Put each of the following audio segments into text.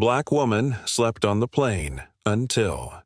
Black woman slept on the plane until.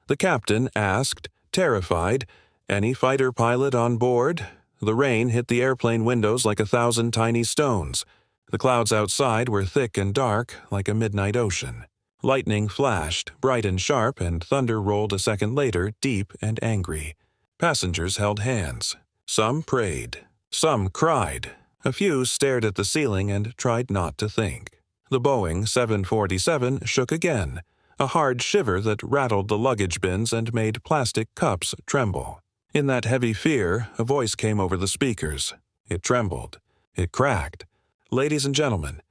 The captain asked, terrified, any fighter pilot on board? The rain hit the airplane windows like 1,000 tiny stones. The clouds outside were thick and dark like a midnight ocean. Lightning flashed, bright and sharp, and thunder rolled a second later, deep and angry. Passengers held hands. Some prayed. Some cried. A few stared at the ceiling and tried not to think. The Boeing 747 shook again, a hard shiver that rattled the luggage bins and made plastic cups tremble. In that heavy fear, a voice came over the speakers. It trembled. It cracked. Ladies and gentlemen,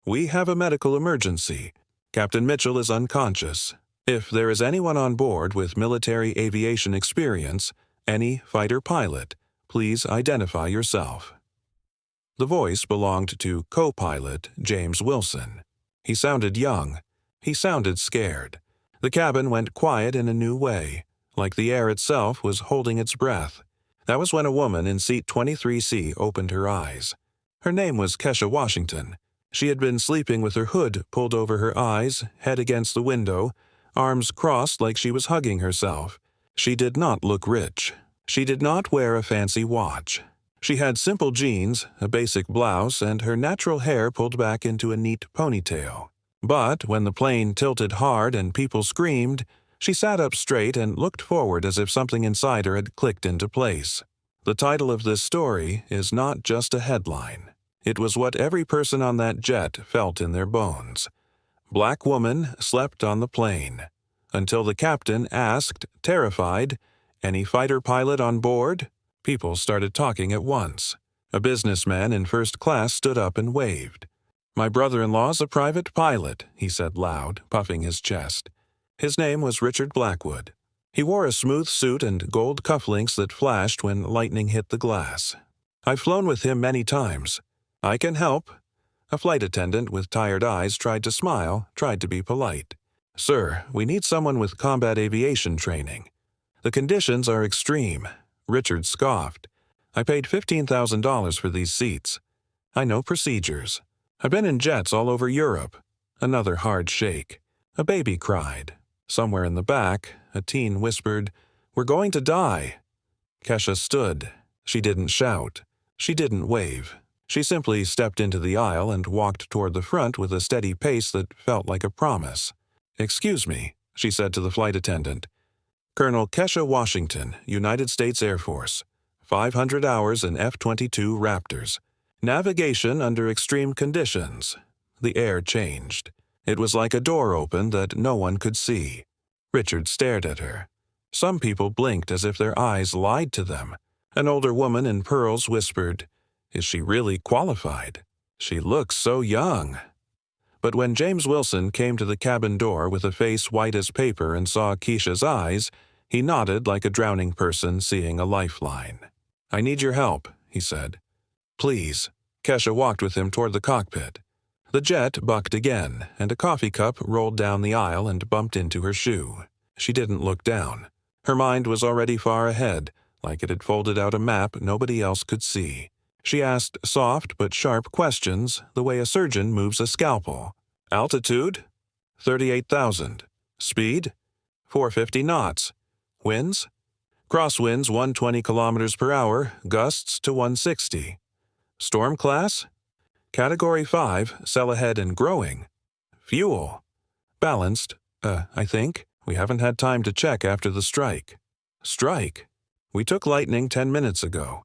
we have a medical emergency. Captain Mitchell is unconscious. If there is anyone on board with military aviation experience, any fighter pilot, please identify yourself. The voice belonged to co-pilot James Wilson. He sounded young. He sounded scared. The cabin went quiet in a new way, like the air itself was holding its breath. That was when a woman in seat 23C opened her eyes. Her name was Kesha Washington. She had been sleeping with her hood pulled over her eyes, head against the window, arms crossed like she was hugging herself. She did not look rich. She did not wear a fancy watch. She had simple jeans, a basic blouse, and her natural hair pulled back into a neat ponytail. But when the plane tilted hard and people screamed, she sat up straight and looked forward as if something inside her had clicked into place. The title of this story is not just a headline. It was what every person on that jet felt in their bones. Black woman slept on the plane. Until the captain asked, terrified, any fighter pilot on board? People started talking at once. A businessman in first class stood up and waved. My brother-in-law's a private pilot, he said loud, puffing his chest. His name was Richard Blackwood. He wore a smooth suit and gold cufflinks that flashed when lightning hit the glass. I've flown with him many times. I can help. A flight attendant with tired eyes tried to smile, tried to be polite. Sir, we need someone with combat aviation training. The conditions are extreme. Richard scoffed. I paid $15,000 for these seats. I know procedures. I've been in jets all over Europe. Another hard shake. A baby cried. Somewhere in the back, a teen whispered, We're going to die. Kesha stood. She didn't shout. She didn't wave. She simply stepped into the aisle and walked toward the front with a steady pace that felt like a promise. Excuse me, she said to the flight attendant. Colonel Kesha Washington, United States Air Force. 500 hours in F-22 Raptors. Navigation under extreme conditions. The air changed. It was like a door opened that no one could see. Richard stared at her. Some people blinked as if their eyes lied to them. An older woman in pearls whispered, Is she really qualified? She looks so young. But when James Wilson came to the cabin door with a face white as paper and saw Kesha's eyes, he nodded like a drowning person seeing a lifeline. I need your help, he said. Please. Kesha walked with him toward the cockpit. The jet bucked again, and a coffee cup rolled down the aisle and bumped into her shoe. She didn't look down. Her mind was already far ahead, like it had folded out a map nobody else could see. She asked soft but sharp questions, the way a surgeon moves a scalpel. Altitude? 38,000. Speed? 450 knots. Winds? Crosswinds 120 kilometers per hour, gusts to 160. Storm class? Category 5, sail ahead and growing. Fuel? Balanced, I think. We haven't had time to check after the strike. Strike? We took lightning 10 minutes ago.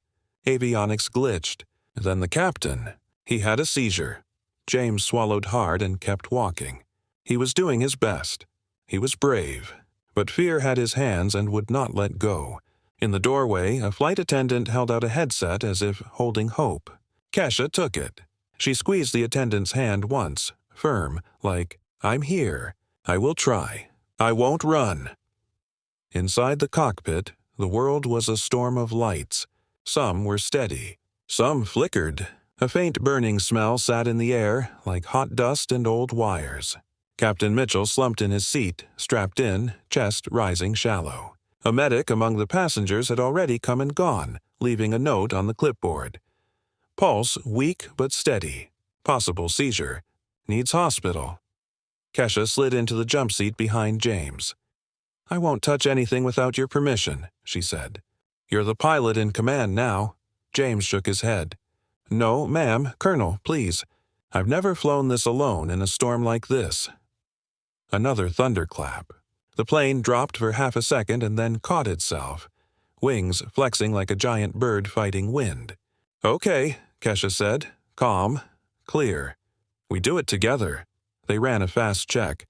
Avionics glitched. Then the captain. He had a seizure. James swallowed hard and kept walking. He was doing his best. He was brave. But fear had his hands and would not let go. In the doorway, a flight attendant held out a headset as if holding hope. Kesha took it. She squeezed the attendant's hand once, firm, like, I'm here. I will try. I won't run. Inside the cockpit, the world was a storm of lights. Some were steady. Some flickered. A faint burning smell sat in the air, like hot dust and old wires. Captain Mitchell slumped in his seat, strapped in, chest rising shallow. A medic among the passengers had already come and gone, leaving a note on the clipboard. Pulse weak but steady. Possible seizure. Needs hospital. Kesha slid into the jump seat behind James. "I won't touch anything without your permission," she said. "You're the pilot in command now." James shook his head. "No, ma'am, Colonel, please. I've never flown this alone in a storm like this." Another thunderclap. The plane dropped for half a second and then caught itself, wings flexing like a giant bird fighting wind. "Okay," Kesha said. "Calm. Clear. We do it together." They ran a fast check.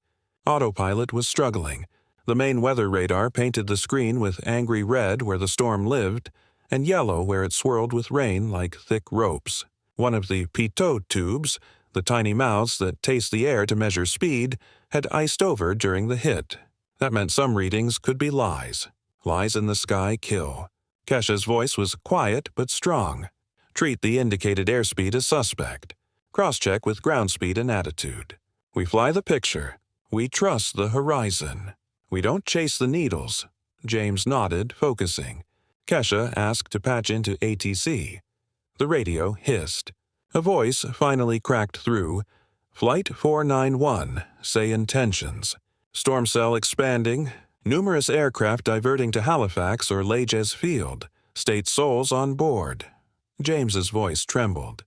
Autopilot was struggling. The main weather radar painted the screen with angry red where the storm lived, and yellow where it swirled with rain like thick ropes. One of the pitot tubes, the tiny mouths that taste the air to measure speed, had iced over during the hit. That meant some readings could be lies. Lies in the sky kill. Kesha's voice was quiet but strong. Treat the indicated airspeed as suspect. Cross-check with ground speed and attitude. We fly the picture. We trust the horizon. We don't chase the needles. James nodded, focusing. Kesha asked to patch into ATC. The radio hissed. A voice finally cracked through. "Flight 491, say intentions. Storm cell expanding. Numerous aircraft diverting to Halifax or Leges Field. State souls on board." James's voice trembled.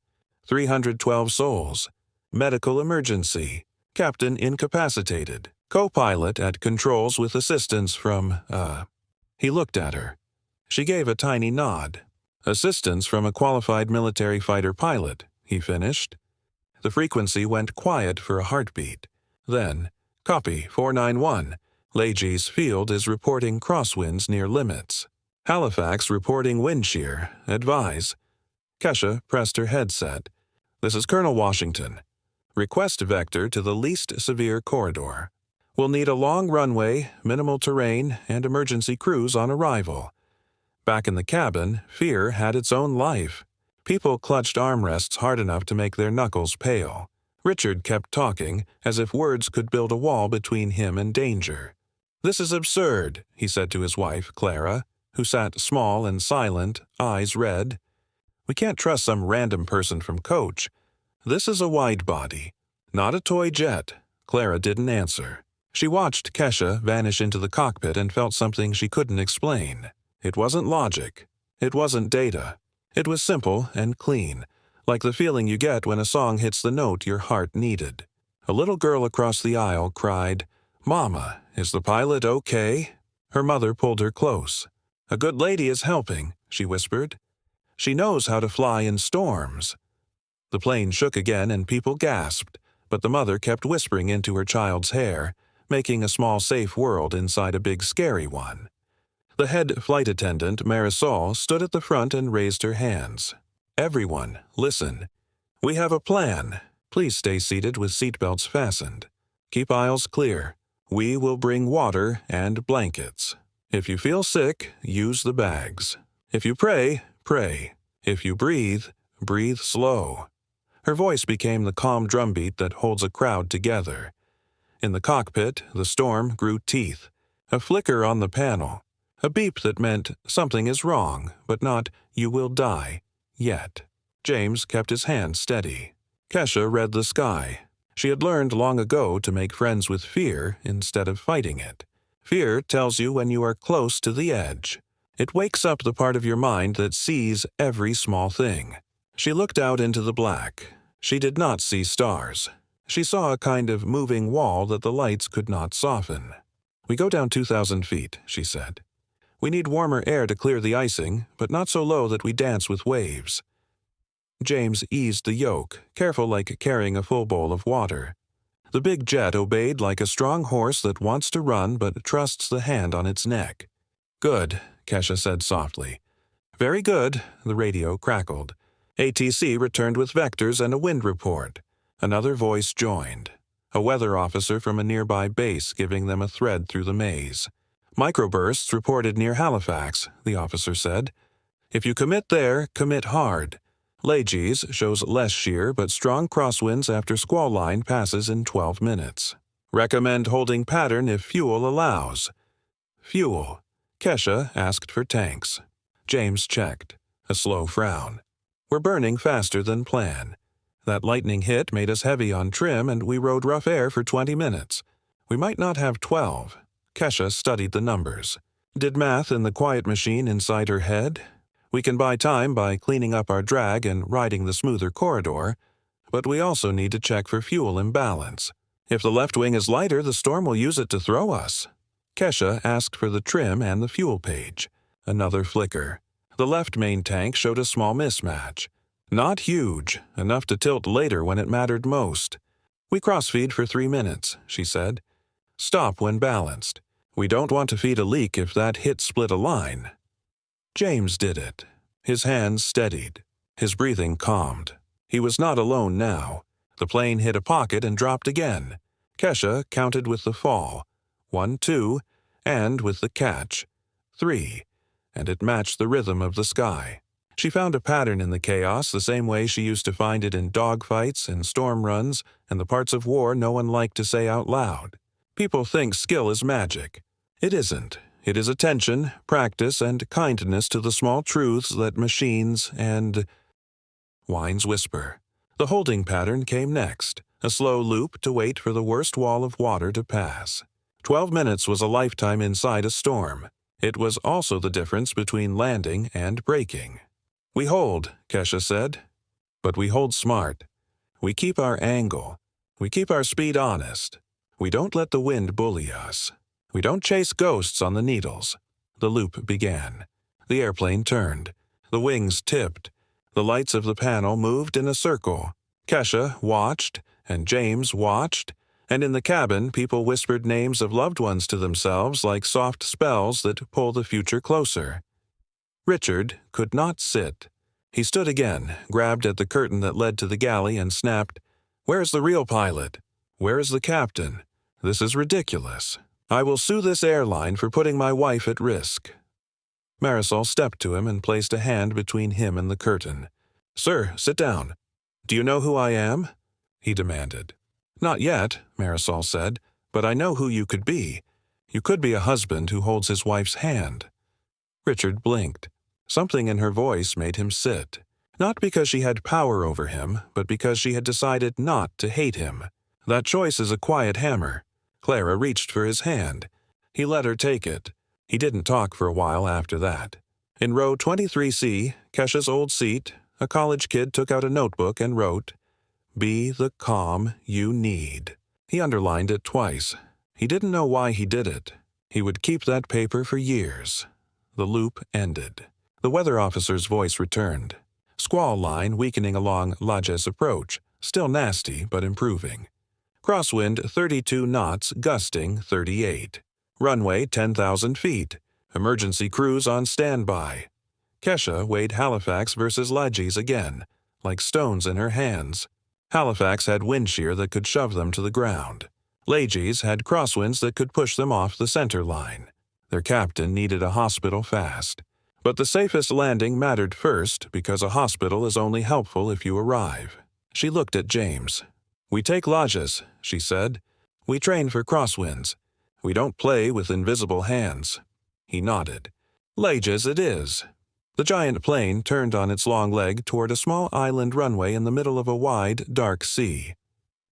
312 souls. Medical emergency. Captain incapacitated. Co-pilot at controls with assistance from, He looked at her. She gave a tiny nod. "Assistance from a qualified military fighter pilot," he finished. The frequency went quiet for a heartbeat. Then, "Copy, 491. Leges Field is reporting crosswinds near limits. Halifax reporting wind shear. Advise." Kesha pressed her headset. "This is Colonel Washington. Request vector to the least severe corridor. We'll need a long runway, minimal terrain, and emergency crews on arrival." Back in the cabin, fear had its own life. People clutched armrests hard enough to make their knuckles pale. Richard kept talking, as if words could build a wall between him and danger. "This is absurd," he said to his wife, Clara, who sat small and silent, eyes red. "We can't trust some random person from coach. This is a wide-body, not a toy jet." Clara didn't answer. She watched Kesha vanish into the cockpit and felt something she couldn't explain. It wasn't logic. It wasn't data. It was simple and clean, like the feeling you get when a song hits the note your heart needed. A little girl across the aisle cried, "Mama, is the pilot okay?" Her mother pulled her close. "A good lady is helping," she whispered. "She knows how to fly in storms." The plane shook again and people gasped, but the mother kept whispering into her child's hair, making a small safe world inside a big scary one. The head flight attendant, Marisol, stood at the front and raised her hands. "Everyone, listen. We have a plan. Please stay seated with seatbelts fastened. Keep aisles clear. We will bring water and blankets. If you feel sick, use the bags. If you pray, pray. If you breathe, breathe slow." Her voice became the calm drumbeat that holds a crowd together. In the cockpit, the storm grew teeth. A flicker on the panel. A beep that meant something is wrong, but not "you will die" yet. James kept his hand steady. Kesha read the sky. She had learned long ago to make friends with fear instead of fighting it. Fear tells you when you are close to the edge. It wakes up the part of your mind that sees every small thing. She looked out into the black. She did not see stars. She saw a kind of moving wall that the lights could not soften. "We go down 2,000 feet, she said. "We need warmer air to clear the icing, but not so low that we dance with waves." James eased the yoke, careful like carrying a full bowl of water. The big jet obeyed like a strong horse that wants to run but trusts the hand on its neck. "Good," Kesha said softly. "Very good," the radio crackled. ATC returned with vectors and a wind report. Another voice joined. A weather officer from a nearby base giving them a thread through the maze. "Microbursts reported near Halifax," the officer said. "If you commit there, commit hard. Leges shows less shear but strong crosswinds after squall line passes in 12 minutes. Recommend holding pattern if fuel allows." Fuel. Kesha asked for tanks. James checked. A slow frown. "We're burning faster than planned." That lightning hit made us heavy on trim, and we rode rough air for 20 minutes. We might not have 12. Kesha studied the numbers. Did math in the quiet machine inside her head. We can buy time by cleaning up our drag and riding the smoother corridor, but we also need to check for fuel imbalance. If the left wing is lighter, the storm will use it to throw us. Kesha asked for the trim and the fuel page. Another flicker. The left main tank showed a small mismatch. Not huge, enough to tilt later when it mattered most. We cross-feed for 3 minutes, she said. Stop when balanced. We don't want to feed a leak if that hit split a line. James did it. His hands steadied. His breathing calmed. He was not alone now. The plane hit a pocket and dropped again. Kesha counted with the fall. 1, 2, and with the catch. 3, and it matched the rhythm of the sky. She found a pattern in the chaos the same way she used to find it in dogfights and storm runs and the parts of war no one liked to say out loud. People think skill is magic. It isn't. It is attention, practice, and kindness to the small truths that machines and... Wine's whisper. The holding pattern came next, a slow loop to wait for the worst wall of water to pass. 12 minutes was a lifetime inside a storm. It was also the difference between landing and braking. We hold, Kesha said. But we hold smart. We keep our angle. We keep our speed honest. We don't let the wind bully us. We don't chase ghosts on the needles. The loop began. The airplane turned. The wings tipped. The lights of the panel moved in a circle. Kesha watched, and James watched, and in the cabin people whispered names of loved ones to themselves like soft spells that pull the future closer. Richard could not sit. He stood again, grabbed at the curtain that led to the galley, and snapped, "Where is the real pilot? Where is the captain? This is ridiculous. I will sue this airline for putting my wife at risk." Marisol stepped to him and placed a hand between him and the curtain. "Sir, sit down. Do you know who I am?" he demanded. "Not yet," Marisol said, "but I know who you could be. You could be a husband who holds his wife's hand." Richard blinked. Something in her voice made him sit. Not because she had power over him, but because she had decided not to hate him. That choice is a quiet hammer. Clara reached for his hand. He let her take it. He didn't talk for a while after that. In row 23C, Kesha's old seat, a college kid took out a notebook and wrote, "Be the calm you need." He underlined it twice. He didn't know why he did it. He would keep that paper for years. The loop ended. The weather officer's voice returned. Squall line weakening along Lajes approach, still nasty but improving. Crosswind 32 knots, gusting 38. Runway 10,000 feet. Emergency crews on standby. Kesha weighed Halifax versus Lajes again, like stones in her hands. Halifax had wind shear that could shove them to the ground. Lajes had crosswinds that could push them off the center line. Their captain needed a hospital fast. But the safest landing mattered first because a hospital is only helpful if you arrive. She looked at James. "We take Lajes," she said. "We train for crosswinds. We don't play with invisible hands." He nodded. "Lajes it is." The giant plane turned on its long leg toward a small island runway in the middle of a wide, dark sea.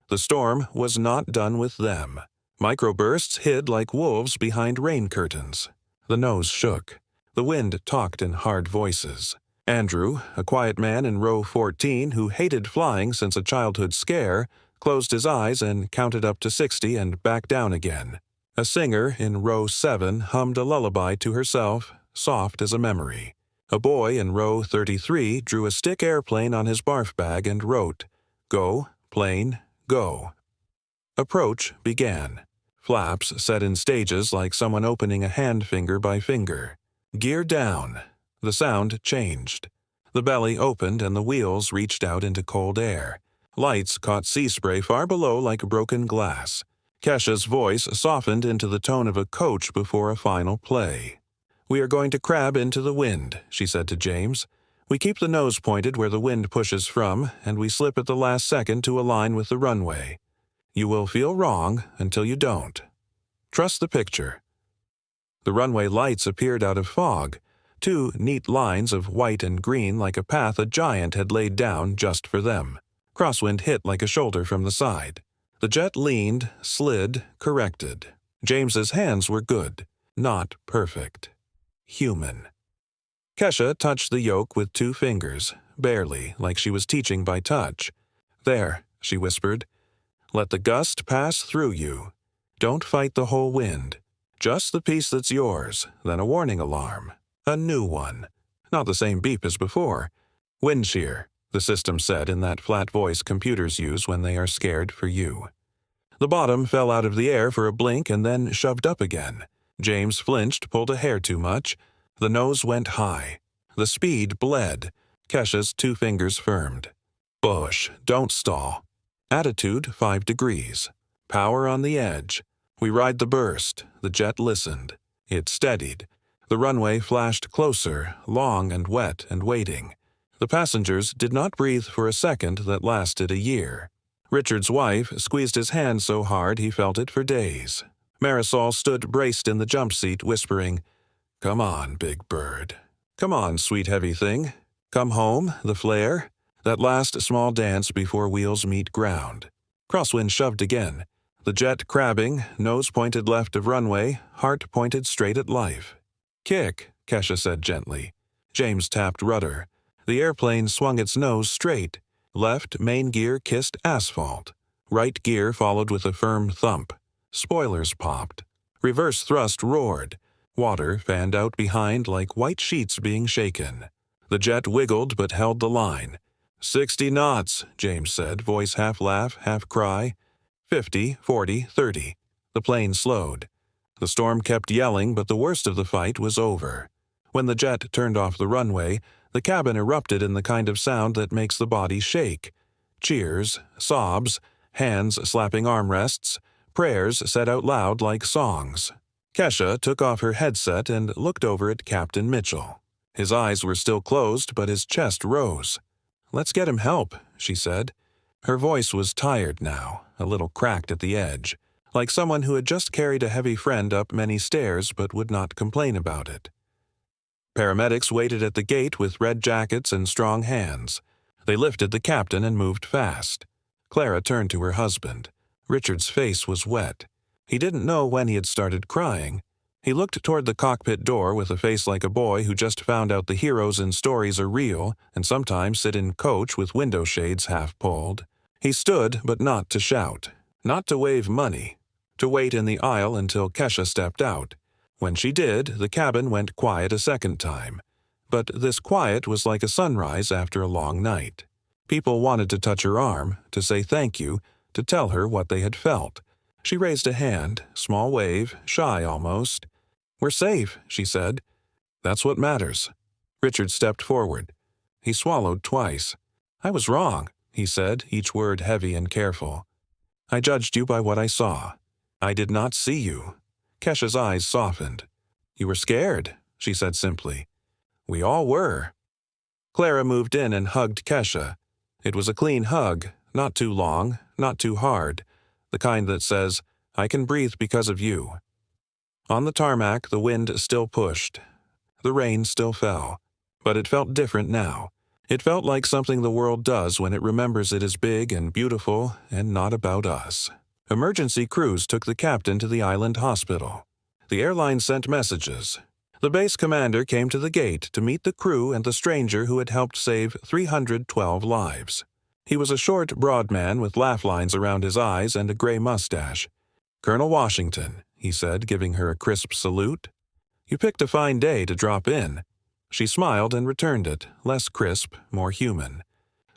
The storm was not done with them. Microbursts hid like wolves behind rain curtains. The nose shook. The wind talked in hard voices. Andrew, a quiet man in row 14 who hated flying since a childhood scare, closed his eyes and counted up to 60 and back down again. A singer in row 7 hummed a lullaby to herself, soft as a memory. A boy in row 33 drew a stick airplane on his barf bag and wrote, "Go, plane, go." Approach began. Flaps set in stages like someone opening a hand finger by finger. Gear down. The sound changed. The belly opened and the wheels reached out into cold air. Lights caught sea spray far below like broken glass. Kesha's voice softened into the tone of a coach before a final play. "We are going to crab into the wind," she said to James. "We keep the nose pointed where the wind pushes from, and we slip at the last second to align with the runway. You will feel wrong until you don't. Trust the picture." The runway lights appeared out of fog, 2 neat lines of white and green like a path a giant had laid down just for them. Crosswind hit like a shoulder from the side. The jet leaned, slid, corrected. James's hands were good, not perfect. Human. Kesha touched the yoke with 2 fingers, barely, like she was teaching by touch. "There," she whispered. "Let the gust pass through you. Don't fight the whole wind. Just the piece that's yours, then a warning alarm. A new one. Not the same beep as before. Wind shear," the system said in that flat voice computers use when they are scared for you. The bottom fell out of the air for a blink and then shoved up again. James flinched, pulled a hair too much. The nose went high. The speed bled. Kesha's 2 fingers firmed. "Push, don't stall. Attitude 5 degrees. Power on the edge. We ride the burst." The jet listened. It steadied. The runway flashed closer, long and wet and waiting. The passengers did not breathe for a second that lasted a year. Richard's wife squeezed his hand so hard he felt it for days. Marisol stood braced in the jump seat, whispering, "Come on, big bird. Come on, sweet heavy thing. Come home, the flare." That last small dance before wheels meet ground. Crosswind shoved again. The jet crabbing, nose pointed left of runway, heart pointed straight at life. "Kick," Kesha said gently. James tapped rudder. The airplane swung its nose straight. Left main gear kissed asphalt. Right gear followed with a firm thump. Spoilers popped. Reverse thrust roared. Water fanned out behind like white sheets being shaken. The jet wiggled but held the line. 60 knots, James said, voice half laugh, half cry. 50, 40, 30. The plane slowed. The storm kept yelling, but the worst of the fight was over. When the jet turned off the runway, the cabin erupted in the kind of sound that makes the body shake. Cheers, sobs, hands slapping armrests, prayers said out loud like songs. Kesha took off her headset and looked over at Captain Mitchell. His eyes were still closed, but his chest rose. "Let's get him help," she said. Her voice was tired now, a little cracked at the edge, like someone who had just carried a heavy friend up many stairs but would not complain about it. Paramedics waited at the gate with red jackets and strong hands. They lifted the captain and moved fast. Clara turned to her husband. Richard's face was wet. He didn't know when he had started crying. He looked toward the cockpit door with a face like a boy who just found out the heroes in stories are real and sometimes sit in coach with window shades half pulled. He stood, but not to shout, not to wave money, to wait in the aisle until Kesha stepped out. When she did, the cabin went quiet a second time. But this quiet was like a sunrise after a long night. People wanted to touch her arm, to say thank you, to tell her what they had felt. She raised a hand, small wave, shy almost. "We're safe," she said. "That's what matters." Richard stepped forward. He swallowed twice. "I was wrong," he said, each word heavy and careful. "I judged you by what I saw. I did not see you." Kesha's eyes softened. "You were scared," she said simply. "We all were." Clara moved in and hugged Kesha. It was a clean hug, not too long, not too hard, the kind that says, "I can breathe because of you." On the tarmac, the wind still pushed. The rain still fell. But it felt different now. It felt like something the world does when it remembers it is big and beautiful and not about us. Emergency crews took the captain to the island hospital. The airline sent messages. The base commander came to the gate to meet the crew and the stranger who had helped save 312 lives. He was a short, broad man with laugh lines around his eyes and a gray mustache. "Colonel Washington," he said, giving her a crisp salute. "You picked a fine day to drop in." She smiled and returned it, less crisp, more human.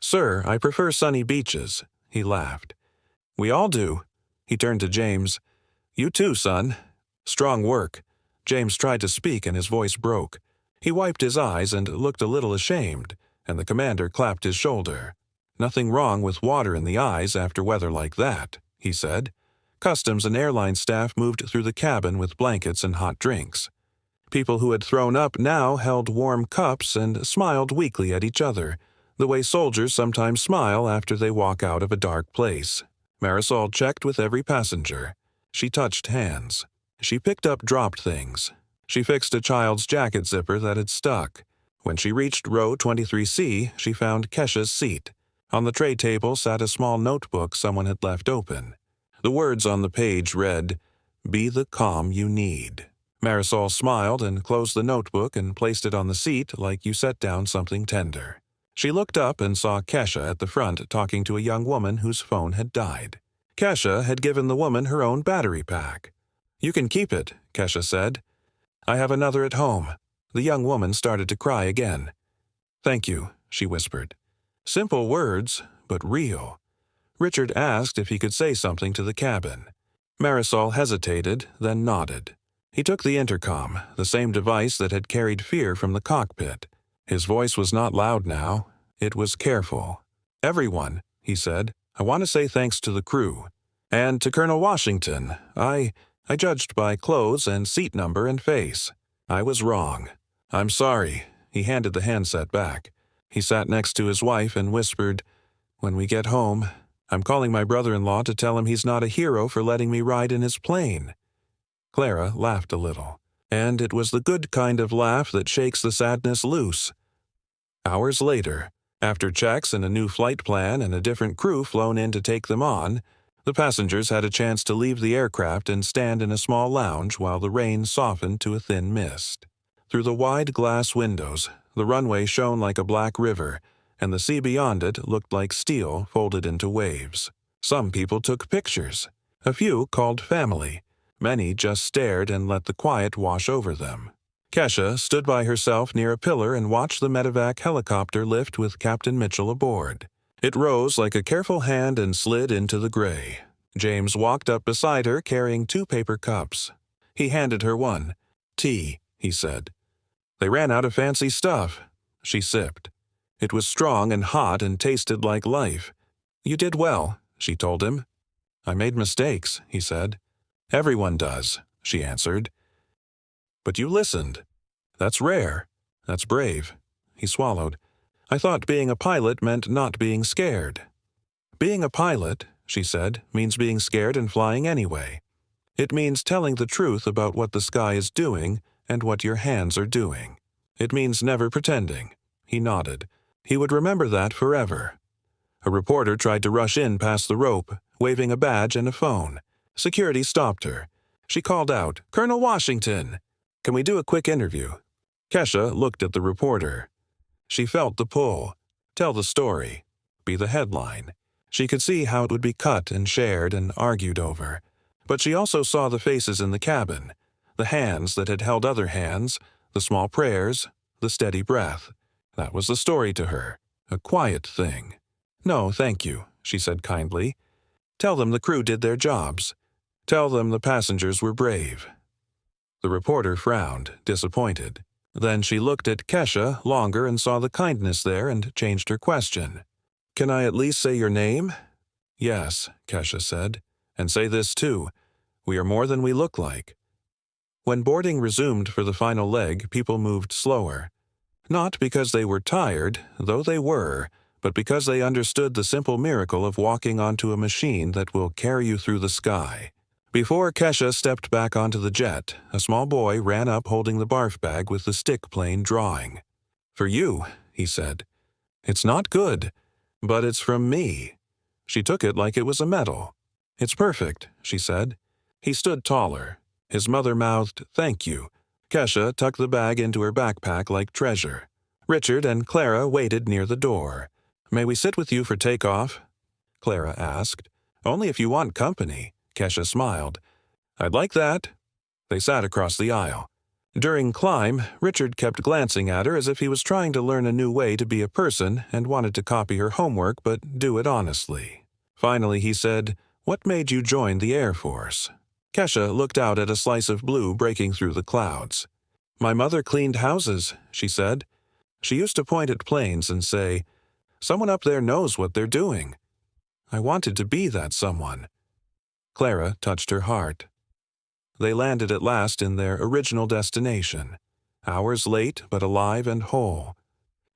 "Sir, I prefer sunny beaches." He laughed. "We all do." He turned to James. "You too, son." "Strong work." James tried to speak and his voice broke. He wiped his eyes and looked a little ashamed, and the commander clapped his shoulder. "Nothing wrong with water in the eyes after weather like that," he said. Customs and airline staff moved through the cabin with blankets and hot drinks. People who had thrown up now held warm cups and smiled weakly at each other, the way soldiers sometimes smile after they walk out of a dark place. Marisol checked with every passenger. She touched hands. She picked up dropped things. She fixed a child's jacket zipper that had stuck. When she reached row 23C, she found Kesha's seat. On the tray table sat a small notebook someone had left open. The words on the page read, "Be the calm you need." Marisol smiled and closed the notebook and placed it on the seat like you set down something tender. She looked up and saw Kesha at the front talking to a young woman whose phone had died. Kesha had given the woman her own battery pack. "You can keep it," Kesha said. "I have another at home." The young woman started to cry again. "Thank you," she whispered. Simple words, but real. Richard asked if he could say something to the cabin. Marisol hesitated, then nodded. He took the intercom, the same device that had carried fear from the cockpit. His voice was not loud now. It was careful. "Everyone," he said, "I want to say thanks to the crew. And to Colonel Washington. I judged by clothes and seat number and face. I was wrong. I'm sorry." He handed the handset back. He sat next to his wife and whispered, "When we get home, I'm calling my brother-in-law to tell him he's not a hero for letting me ride in his plane." Clara laughed a little, and it was the good kind of laugh that shakes the sadness loose. Hours later, after checks and a new flight plan and a different crew flown in to take them on, the passengers had a chance to leave the aircraft and stand in a small lounge while the rain softened to a thin mist. Through the wide glass windows, the runway shone like a black river, and the sea beyond it looked like steel folded into waves. Some people took pictures. A few called family. Many just stared and let the quiet wash over them. Kesha stood by herself near a pillar and watched the medevac helicopter lift with Captain Mitchell aboard. It rose like a careful hand and slid into the gray. James walked up beside her carrying 2 paper cups. He handed her one. "Tea," he said. "They ran out of fancy stuff." She sipped. It was strong and hot and tasted like life. "You did well," she told him. "I made mistakes," he said. "Everyone does," she answered. "But you listened. That's rare. That's brave." He swallowed. "I thought being a pilot meant not being scared." "Being a pilot," she said, "means being scared and flying anyway. It means telling the truth about what the sky is doing and what your hands are doing. It means never pretending." He nodded. He would remember that forever. A reporter tried to rush in past the rope, waving a badge and a phone. Security stopped her. She called out, "Colonel Washington! Can we do a quick interview?" Kesha looked at the reporter. She felt the pull. Tell the story. Be the headline. She could see how it would be cut and shared and argued over. But she also saw the faces in the cabin, the hands that had held other hands, the small prayers, the steady breath. That was the story to her, a quiet thing. "No, thank you," she said kindly. "Tell them the crew did their jobs. Tell them the passengers were brave." The reporter frowned, disappointed. Then she looked at Kesha longer and saw the kindness there and changed her question. "Can I at least say your name?" "Yes," Kesha said. "And say this too. We are more than we look like." When boarding resumed for the final leg, people moved slower. Not because they were tired, though they were, but because they understood the simple miracle of walking onto a machine that will carry you through the sky. Before Kesha stepped back onto the jet, a small boy ran up holding the barf bag with the stick plane drawing. "For you," he said. "It's not good, but it's from me." She took it like it was a medal. "It's perfect," she said. He stood taller. His mother mouthed, "Thank you." Kesha tucked the bag into her backpack like treasure. Richard and Clara waited near the door. "May we sit with you for takeoff?" Clara asked. "Only if you want company," Kesha smiled. "I'd like that." They sat across the aisle. During climb, Richard kept glancing at her as if he was trying to learn a new way to be a person and wanted to copy her homework but do it honestly. Finally he said, "What made you join the Air Force?" Kesha looked out at a slice of blue breaking through the clouds. "My mother cleaned houses," she said. She used to point at planes and say, 'Someone up there knows what they're doing.' I wanted to be that someone." Clara touched her heart. They landed at last in their original destination. Hours late, but alive and whole.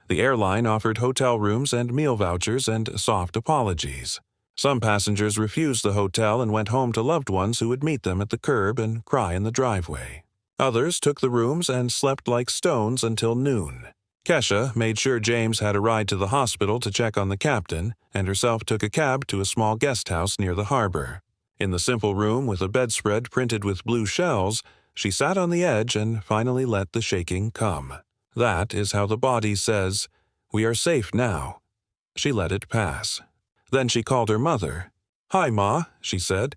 The airline offered hotel rooms and meal vouchers and soft apologies. Some passengers refused the hotel and went home to loved ones who would meet them at the curb and cry in the driveway. Others took the rooms and slept like stones until noon. Kesha made sure James had a ride to the hospital to check on the captain, and herself took a cab to a small guest house near the harbor. In the simple room with a bedspread printed with blue shells, she sat on the edge and finally let the shaking come. That is how the body says, "We are safe now." She let it pass. Then she called her mother. "Hi, Ma," she said.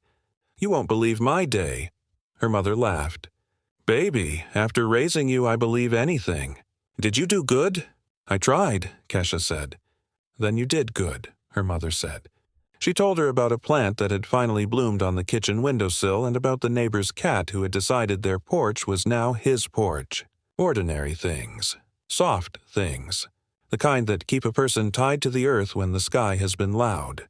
"You won't believe my day." Her mother laughed. "Baby, after raising you, I believe anything. Did you do good?" "I tried," Kesha said. "Then you did good," her mother said. She told her about a plant that had finally bloomed on the kitchen windowsill and about the neighbor's cat who had decided their porch was now his porch. Ordinary things. Soft things. The kind that keep a person tied to the earth when the sky has been loud.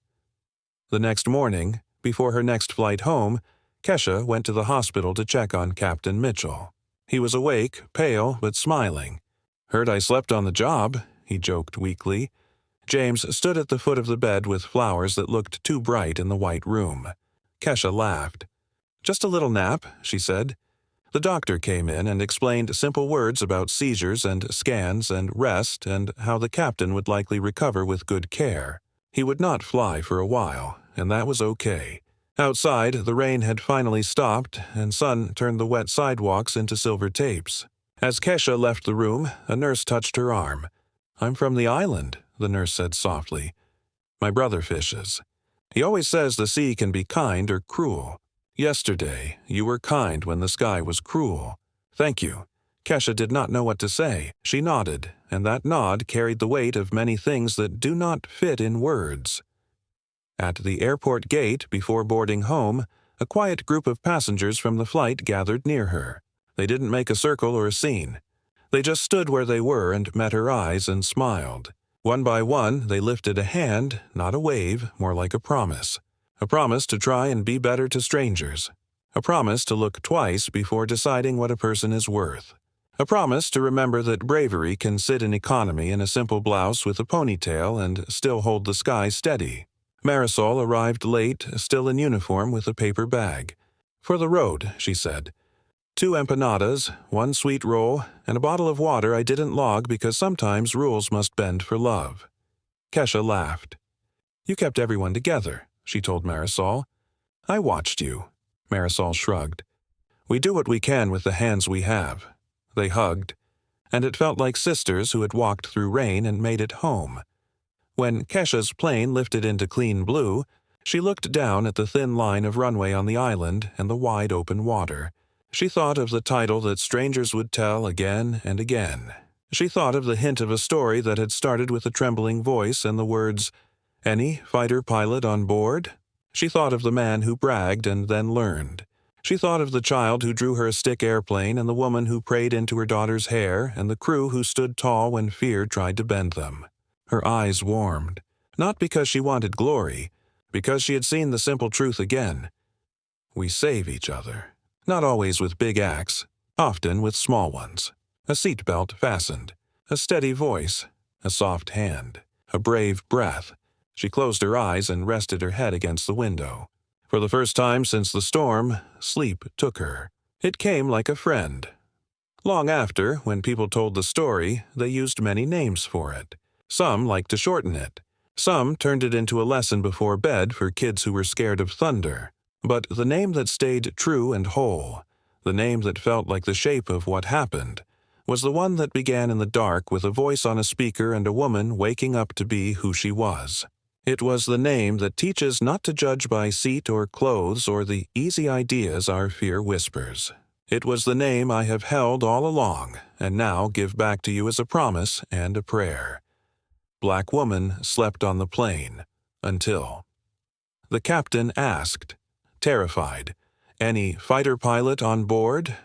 The next morning, before her next flight home, Kesha went to the hospital to check on Captain Mitchell. He was awake, pale, but smiling. "Heard I slept on the job," he joked weakly. James stood at the foot of the bed with flowers that looked too bright in the white room. Kesha laughed. "Just a little nap," she said. The doctor came in and explained simple words about seizures and scans and rest and how the captain would likely recover with good care. He would not fly for a while, and that was okay. Outside, the rain had finally stopped, and sun turned the wet sidewalks into silver tapes. As Kesha left the room, a nurse touched her arm. "I'm from the island," the nurse said softly. "My brother fishes. He always says the sea can be kind or cruel. Yesterday, you were kind when the sky was cruel. Thank you." Kesha did not know what to say. She nodded, and that nod carried the weight of many things that do not fit in words. At the airport gate before boarding home, a quiet group of passengers from the flight gathered near her. They didn't make a circle or a scene. They just stood where they were and met her eyes and smiled. One by one, they lifted a hand, not a wave, more like a promise. A promise to try and be better to strangers. A promise to look twice before deciding what a person is worth. A promise to remember that bravery can sit in economy in a simple blouse with a ponytail and still hold the sky steady. Marisol arrived late, still in uniform with a paper bag. "For the road," she said. "2 empanadas, 1 sweet roll, and a bottle of water I didn't log because sometimes rules must bend for love." Kesha laughed. "You kept everyone together," she told Marisol. "I watched you." Marisol shrugged. "We do what we can with the hands we have." They hugged, and it felt like sisters who had walked through rain and made it home. When Kesha's plane lifted into clean blue, she looked down at the thin line of runway on the island and the wide open water. She thought of the title that strangers would tell again and again. She thought of the hint of a story that had started with a trembling voice and the words, "Any fighter pilot on board?" She thought of the man who bragged and then learned. She thought of the child who drew her a stick airplane and the woman who prayed into her daughter's hair and the crew who stood tall when fear tried to bend them. Her eyes warmed, not because she wanted glory, because she had seen the simple truth again. We save each other. Not always with big acts, often with small ones. A seatbelt fastened, a steady voice, a soft hand, a brave breath. She closed her eyes and rested her head against the window. For the first time since the storm, sleep took her. It came like a friend. Long after, when people told the story, they used many names for it. Some liked to shorten it. Some turned it into a lesson before bed for kids who were scared of thunder. But the name that stayed true and whole, the name that felt like the shape of what happened, was the one that began in the dark with a voice on a speaker and a woman waking up to be who she was. It was the name that teaches not to judge by seat or clothes or the easy ideas our fear whispers. It was the name I have held all along and now give back to you as a promise and a prayer. Black woman slept on the plane until. The captain asked, terrified, "Any fighter pilot on board?"